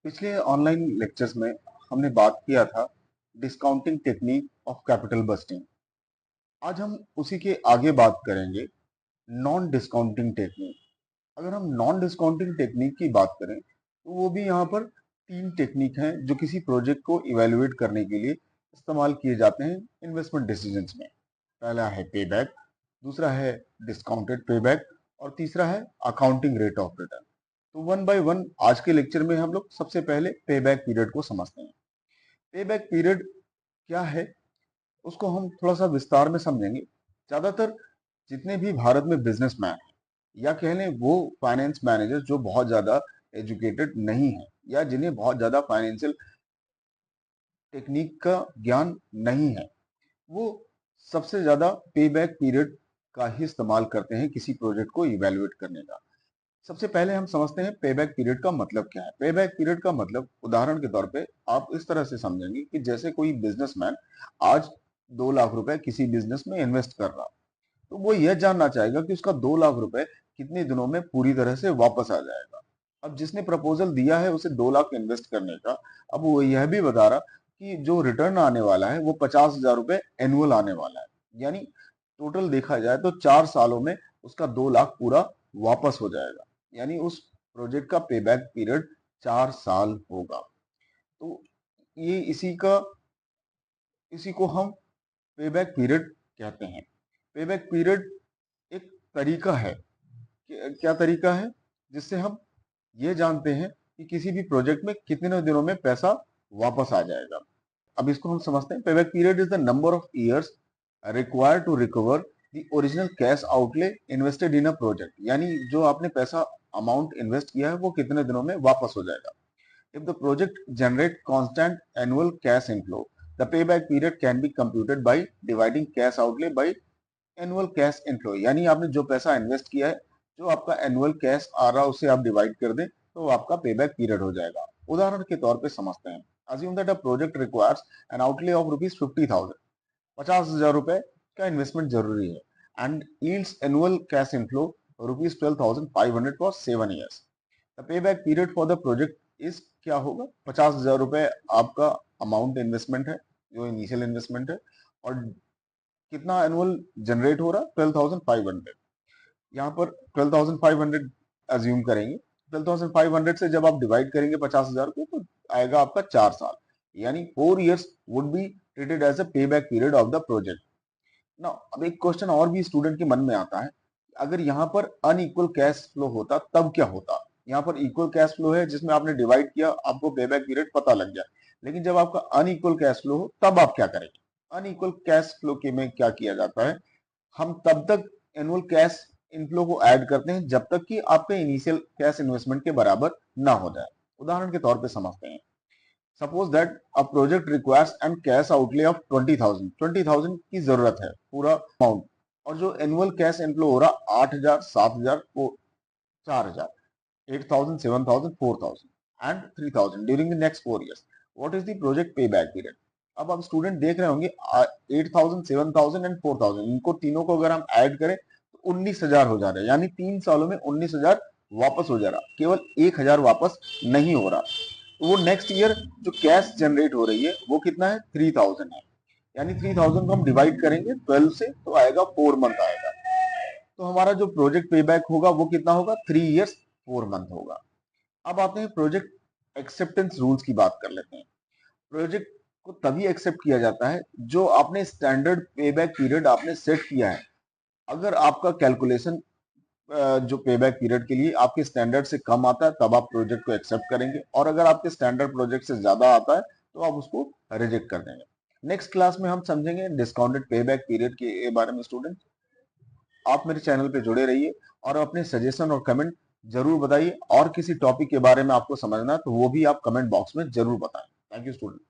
पिछले online lectures में हमने बात किया था discounting technique of capital budgeting. आज हम उसी के आगे बात करेंगे नॉन डिस्काउंटिंग टेक्निक। अगर हम नॉन डिस्काउंटिंग टेक्निक की बात करें तो वो भी यहाँ पर तीन टेक्निक हैं जो किसी प्रोजेक्ट को इवेलुएट करने के लिए इस्तेमाल किए जाते हैं इन्वेस्टमेंट डिसीजंस में। पहला है पेबैक, दूसरा है डिस्काउंटेड पेबैक और तीसरा है अकाउंटिंग रेट ऑफ रिटर्न। तो वन बाय वन आज के लेक्चर में हम लोग सबसे पहले पेबैक पीरियड को समझते हैं। पेबैक पीरियड क्या है उसको हम थोड़ा सा विस्तार में समझेंगे। ज्यादातर जितने भी भारत में बिजनेसमैन हैं या कह लें वो फाइनेंस मैनेजर जो बहुत ज्यादा एजुकेटेड नहीं है या जिन्हें बहुत ज्यादा फाइनेंशियल टेक्निक का ज्ञान नहीं है, वो सबसे ज्यादा पेबैक पीरियड का ही इस्तेमाल करते हैं किसी प्रोजेक्ट को इवेलुएट करने का। सबसे पहले हम समझते हैं पेबैक पीरियड का मतलब क्या है। पेबैक पीरियड का मतलब उदाहरण के तौर पे आप इस तरह से समझेंगे कि जैसे कोई बिजनेसमैन आज 2 लाख रुपए किसी बिजनेस में इन्वेस्ट कर रहा, तो वो यह जानना चाहेगा कि उसका 2 लाख रुपए कितने दिनों में पूरी तरह से वापस आ जाएगा। अब जिसने प्रपोजल दिया है उसे 2 लाख इन्वेस्ट करने का, अब वो यह भी बता रहा कि जो रिटर्न आने वाला है वो 50,000 रुपए एनुअल आने वाला है। यानी टोटल देखा जाए तो 4 सालों में उसका 2 लाख पूरा वापस हो जाएगा। यानी उस प्रोजेक्ट का पेबैक पीरियड 4 साल होगा। तो ये इसी को हम पेबैक पीरियड कहते हैं। पेबैक पीरियड एक तरीका है, क्या तरीका है जिससे हम ये जानते हैं कि किसी भी प्रोजेक्ट में कितने दिनों में पैसा वापस आ जाएगा। अब इसको हम समझते हैं। Payback period is the number of years required to recover the original cash outlay invested in a project. यानी जो आपने पैसा अमाउंट इन्वेस्ट किया है वो कितने दिनों में वापस हो जाएगा। If the project generate constant annual cash inflow, the payback period can be computed by dividing cash outlay by annual cash inflow. यानी आपने जो पैसा इन्वेस्ट किया है, जो आपका एनुअल कैश आ रहा है उसे आप डिवाइड कर दें तो आपका पेबैक पीरियड हो जाएगा। उदाहरण के तौर पे समझते हैं। Assume that a project requires N outlay of ₹50,000, 50,000 रुपए का इन्वेस्टमेंट जरूरी है and yields annual cash inflow ₹12,500 for 7 years। The payback period for the project is क्या होगा? 50,000 रुपए आपका अमाउंट इन्वेस्टमेंट है, जो इनिशियल इन्वेस्टमेंट है, और कितना एनुअल जनरेट हो रहा है? 12,500। यहाँ पर 12,500 अज्यूम करेंगे। 12,500 से जब आप डिवाइड करेंगे 50,000 को तो आएगा आपका 4 साल। यानी 4 years would be treated as a payback period of the project. ना अब एक क्वेश्चन और भी स्टूडेंट के मन में आता है, अगर यहाँ पर अनइक्वल कैश फ्लो होता तब क्या होता? यहाँ पर इक्वल कैश फ्लो है जिसमें आपने डिवाइड किया, आपको पे बैक पीरियड पता लग गया, लेकिन जब आपका अनइक्वल कैश फ्लो हो तब आप क्या करेंगे? अनइक्वल कैश फ्लो के में क्या किया जाता है, हम तब तक एनुअल कैश इनफ्लो को ऐड करते हैं जब तक कि आपका इनिशियल कैश इन्वेस्टमेंट के बराबर ना हो जाए। उदाहरण के तौर पे समझते हैं। Suppose that a project requires N cash outlay of 20,000, 20,000 की जरूरत है पूरा अमाउंट, और जो एनुअल कैश इनफ्लो हो रहा 8,000, 7,000, 4,000, 8,000, 7,000, 4,000 and 3,000 during the next 4 years. What is the project payback period? अब आप स्टूडेंट देख रहे होंगे 8,000, 7,000 एंड 4,000, इनको तीनों को अगर हम ऐड करें तो 19,000 हो जा रहा है। यानी 3 सालों में 19,000 वापस हो जा रहा, केवल 1,000 वापस नहीं हो रहा। तो वो नेक्स्ट ईयर जो कैश जनरेट हो रही है वो कितना है? 3,000 है। यानी 3,000 को हम डिवाइड करेंगे 12 से तो आएगा 4 मंथ आएगा। तो हमारा जो प्रोजेक्ट पेबैक होगा वो कितना होगा? 3 years 4 मंथ होगा। अब आते हैं प्रोजेक्ट एक्सेप्टेंस रूल्स की बात कर लेते हैं। प्रोजेक्ट को तभी एक्सेप्ट किया जाता है जो आपने स्टैंडर्ड पेबैक पीरियड आपने सेट किया है। अगर आपका कैलकुलेशन जो पेबैक पीरियड के लिए आपके स्टैंडर्ड से कम आता है तब आप प्रोजेक्ट को एक्सेप्ट करेंगे, और अगर आपके स्टैंडर्ड प्रोजेक्ट से ज्यादा आता है तो आप उसको रिजेक्ट कर देंगे। नेक्स्ट क्लास में हम समझेंगे डिस्काउंटेड पेबैक पीरियड के बारे में। स्टूडेंट आप मेरे चैनल पे जुड़े रहिए और अपने सजेशन और कमेंट जरूर बताइए, और किसी टॉपिक के बारे में आपको समझना है तो वो भी आप कमेंट बॉक्स में जरूर बताएं। Thank you student.